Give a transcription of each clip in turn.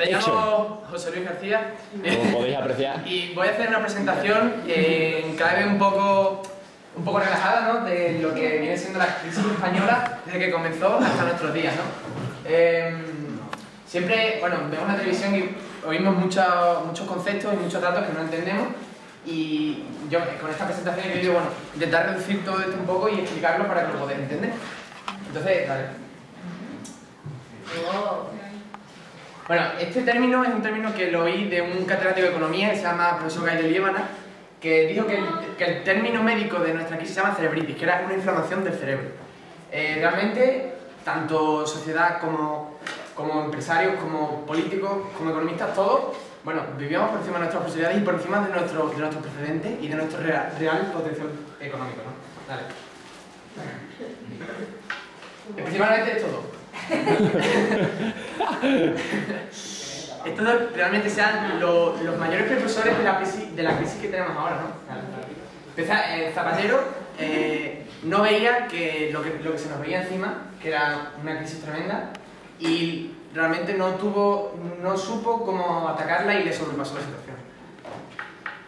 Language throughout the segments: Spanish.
Me llamo José Luis García. Como podéis apreciar. Y voy a hacer una presentación en clave un poco relajada, ¿no? De lo que viene siendo la crisis española desde que comenzó hasta nuestros días, ¿no? Siempre, bueno, vemos la televisión y oímos muchos conceptos y muchos datos que no entendemos. Y yo con esta presentación he querido, bueno, intentar reducir todo esto un poco y explicarlo para que lo podáis entender. Entonces, dale. Bueno, este término es un término que lo oí de un catedrático de economía que se llama profesor Gael de Liébana, que dijo que el término médico de nuestra crisis se llama cerebritis, que era una inflamación del cerebro. Realmente, tanto sociedad como empresarios, como políticos, como economistas, todos, bueno, vivíamos por encima de nuestras posibilidades y por encima de nuestros precedentes y de nuestro real potencial económico, ¿no? Dale. Principalmente esto dos. Estos dos realmente sean los mayores precursores de la crisis que tenemos ahora, ¿no? Zapatero no veía que lo que se nos veía encima, que era una crisis tremenda, y realmente no supo cómo atacarla y le sobrepasó la situación.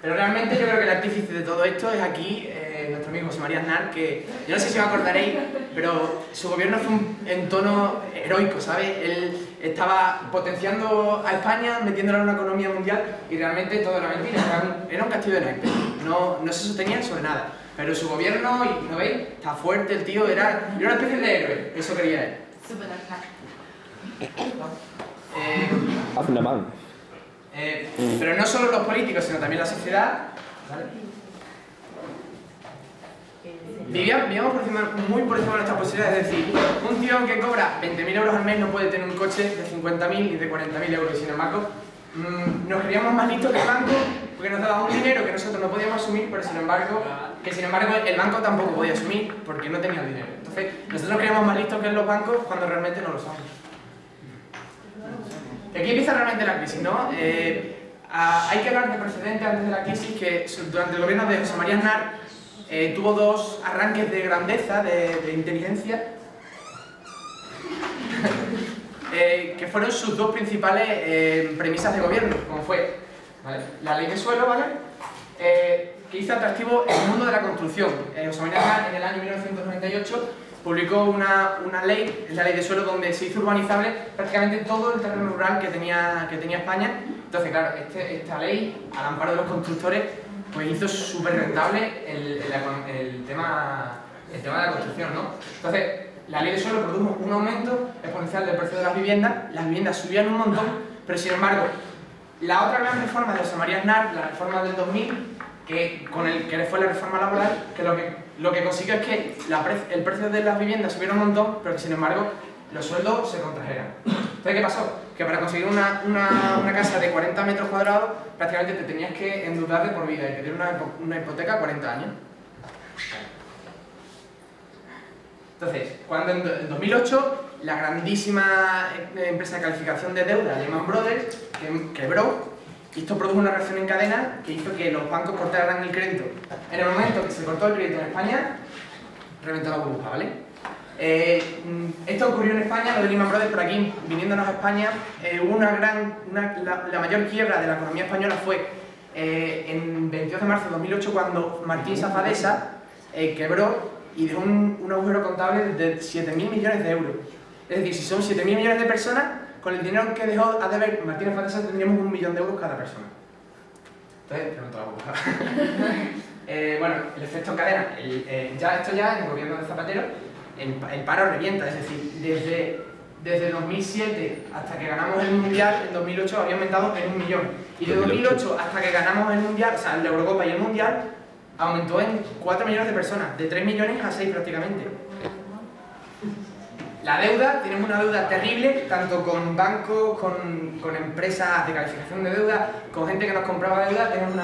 Pero realmente yo creo que el artífice de todo esto es aquí nuestro amigo José María Aznar, que yo no sé si me acordaréis, pero su gobierno fue en tono heroico, ¿sabes? Él estaba potenciando a España, metiéndola en una economía mundial y realmente todo era mentira, era un castillo de naipes, no se sostenía sobre nada. Pero su gobierno, y ¿no veis? Está fuerte el tío, era una especie de héroe, eso quería él. Súper Aznar. Aznaman. Pero no solo los políticos, sino también la sociedad. ¿Vale? Vivíamos muy por encima de nuestras posibilidades, es decir, un tío que cobra 20.000 euros al mes no puede tener un coche de 50.000 y de 40.000 euros, y sin embargo nos creíamos más listos que el banco porque nos daba un dinero que nosotros no podíamos asumir, pero sin embargo el banco tampoco podía asumir porque no tenía el dinero. Entonces nosotros nos creíamos más listos que los bancos cuando realmente no lo somos. Y aquí empieza realmente la crisis, ¿no? Hay que hablar de precedentes antes de la crisis, que durante el gobierno de José María Aznar tuvo dos arranques de grandeza, de inteligencia, que fueron sus dos principales premisas de gobierno, como fue, ¿vale?, la ley de suelo, ¿vale?, que hizo atractivo el mundo de la construcción. José María Aznar en el año 1998 publicó una ley, la ley de suelo, donde se hizo urbanizable prácticamente todo el terreno rural que tenía España. Entonces, claro, esta ley, al amparo de los constructores, pues hizo súper rentable el tema de la construcción, ¿no? Entonces, la ley de suelo produjo un aumento exponencial del precio de las viviendas subían un montón, pero sin embargo, la otra gran reforma de José María Aznar, la reforma del 2000, que fue la reforma laboral, que lo que consiguió es que el precio de las viviendas subiera un montón, pero que sin embargo los sueldos se contrajeran. Entonces, ¿qué pasó? Que para conseguir una casa de 40 metros cuadrados prácticamente te tenías que endeudar de por vida y pedir una hipoteca a 40 años. Entonces, cuando en 2008 la grandísima empresa de calificación de deuda, Lehman Brothers, quebró, y esto produjo una reacción en cadena que hizo que los bancos cortaran el crédito. En el momento que se cortó el crédito en España, reventó la burbuja, ¿vale? Esto ocurrió en España, lo de Lehman Brothers, por aquí, viniéndonos a España, hubo la mayor quiebra de la economía española fue en 22 de marzo de 2008, cuando Martín Safadesa quebró y dejó un agujero contable de 7.000 millones de euros. Es decir, si son 7.000 millones de personas, con el dinero que dejó a deber Martín Safadesa tendríamos 1 millón de euros cada persona. Entonces, reventó la burbuja. Bueno, el efecto en cadena, esto ya en el gobierno de Zapatero, el paro revienta, es decir, desde 2007 hasta que ganamos el Mundial, en 2008 había aumentado en 1 millón. Y de 2008 hasta que ganamos el Mundial, o sea, el de Eurocopa y el Mundial, aumentó en 4 millones de personas, de 3 millones a 6 prácticamente. La deuda, tenemos una deuda terrible, tanto con bancos, con empresas de calificación de deuda, con gente que nos compraba deuda, tenemos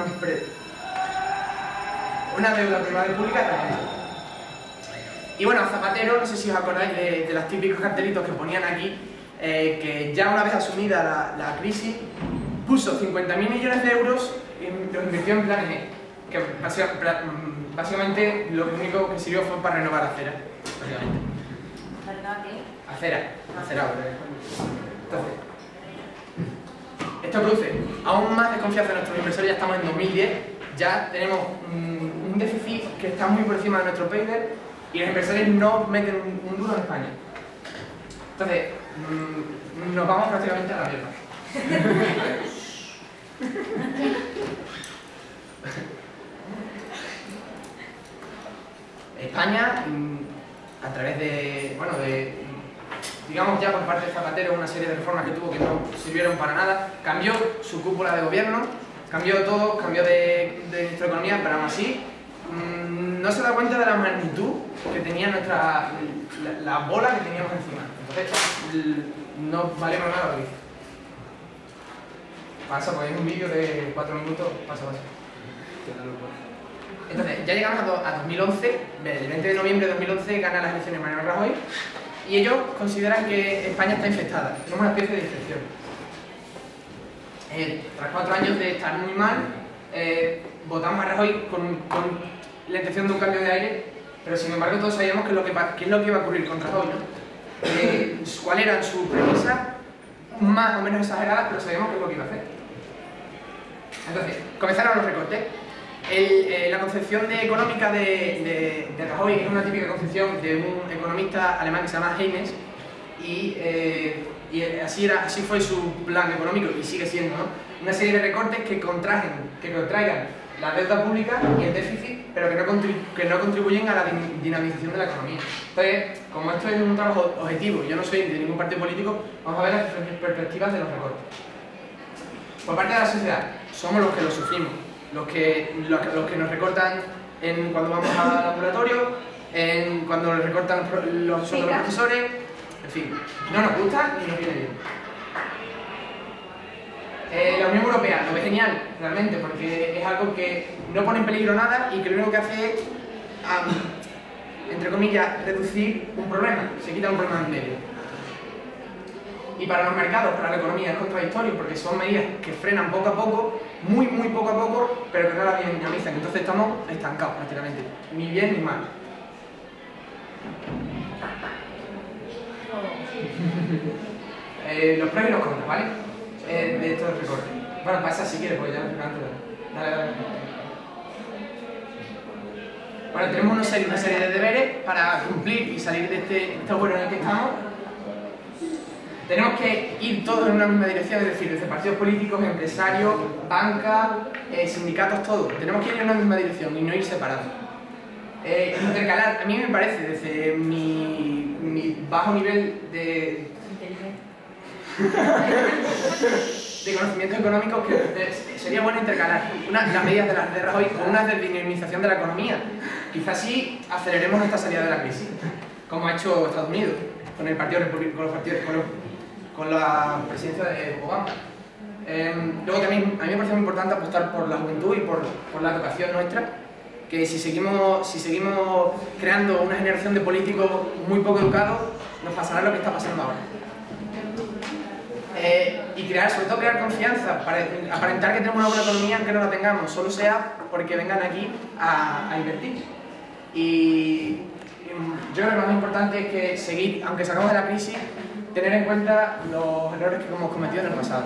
una deuda privada y pública tremenda. Y bueno, Zapatero, no sé si os acordáis de los típicos cartelitos que ponían aquí, que ya una vez asumida la crisis, puso 50.000 millones de euros y los invirtió en planes E, que básicamente lo único que sirvió fue para renovar aceras, básicamente. ¿Verdad qué? Acera. Entonces, Esto produce aún más desconfianza en nuestros inversores. Ya estamos en 2010, ya tenemos un déficit que está muy por encima de nuestro PIB y los inversores no meten un duro en España. Entonces, nos vamos prácticamente a la mierda. España, a través de, bueno, digamos ya por parte de Zapatero, una serie de reformas que tuvo que no sirvieron para nada, cambió su cúpula de gobierno, cambió todo, cambió de nuestra economía, pero aún así no se da cuenta de la magnitud que tenía la bola que teníamos encima. Entonces, no valemos nada lo que hizo. Pasa, pues es un vídeo de 4 minutos, pasa. Entonces, ya llegamos a 2011, el 20 de noviembre de 2011 gana las elecciones Mariano Rajoy y ellos consideran que España está infectada, tenemos una especie de infección. Tras 4 años de estar muy mal, votamos a Rajoy con la intención de un cambio de aire, pero sin embargo todos sabíamos qué es lo que iba a ocurrir con Rajoy, ¿no? Cuáles eran sus premisas, más o menos exageradas, pero sabíamos qué es lo que iba a hacer. Entonces, comenzaron los recortes. La concepción económica de Rajoy es una típica concepción de un economista alemán que se llama Keynes y así fue su plan económico y sigue siendo, ¿no? Una serie de recortes que contraigan la deuda pública y el déficit, pero que no contribuyen a la dinamización de la economía. Entonces, como esto es un trabajo objetivo, yo no soy de ningún partido político, vamos a ver las perspectivas de los recortes. Por parte de la sociedad, somos los que lo sufrimos. Los que nos recortan cuando vamos al ambulatorio, cuando nos recortan los sueldos de los profesores, en fin, no nos gusta ni nos viene bien. La Unión Europea lo ve genial, realmente, porque es algo que no pone en peligro nada y que lo único que hace es, entre comillas, reducir un problema, se quita un problema en medio. Y para los mercados, para la economía es contradictorio porque son medidas que frenan poco a poco, muy poco a poco, pero que no la dinamizan. Entonces estamos estancados prácticamente, ni bien ni mal. Los pros y los contras, ¿vale? De estos recortes. Bueno, pasa si quieres, pues ya dale. Bueno, tenemos una serie de deberes para cumplir y salir de este agujero en el que estamos. Tenemos que ir todos en una misma dirección, es decir, desde partidos políticos, empresarios, banca, sindicatos, todos. Tenemos que ir en una misma dirección y no ir separados. Intercalar, a mí me parece, desde mi bajo nivel de conocimientos económicos, que sería bueno intercalar las medidas de Rajoy con una dinamización de la economía. Quizás sí aceleremos nuestra salida de la crisis, como ha hecho Estados Unidos, con el Partido Republicano, con la presidencia de Obama. Luego también, a mí me parece muy importante apostar por la juventud y por la educación nuestra, que si seguimos creando una generación de políticos muy poco educados, nos pasará lo que está pasando ahora. Y sobre todo crear confianza, para aparentar que tenemos una buena economía aunque no la tengamos, solo sea porque vengan aquí a invertir. Y yo creo que lo más importante es que seguir, aunque salgamos de la crisis, tener en cuenta los errores que hemos cometido en el pasado.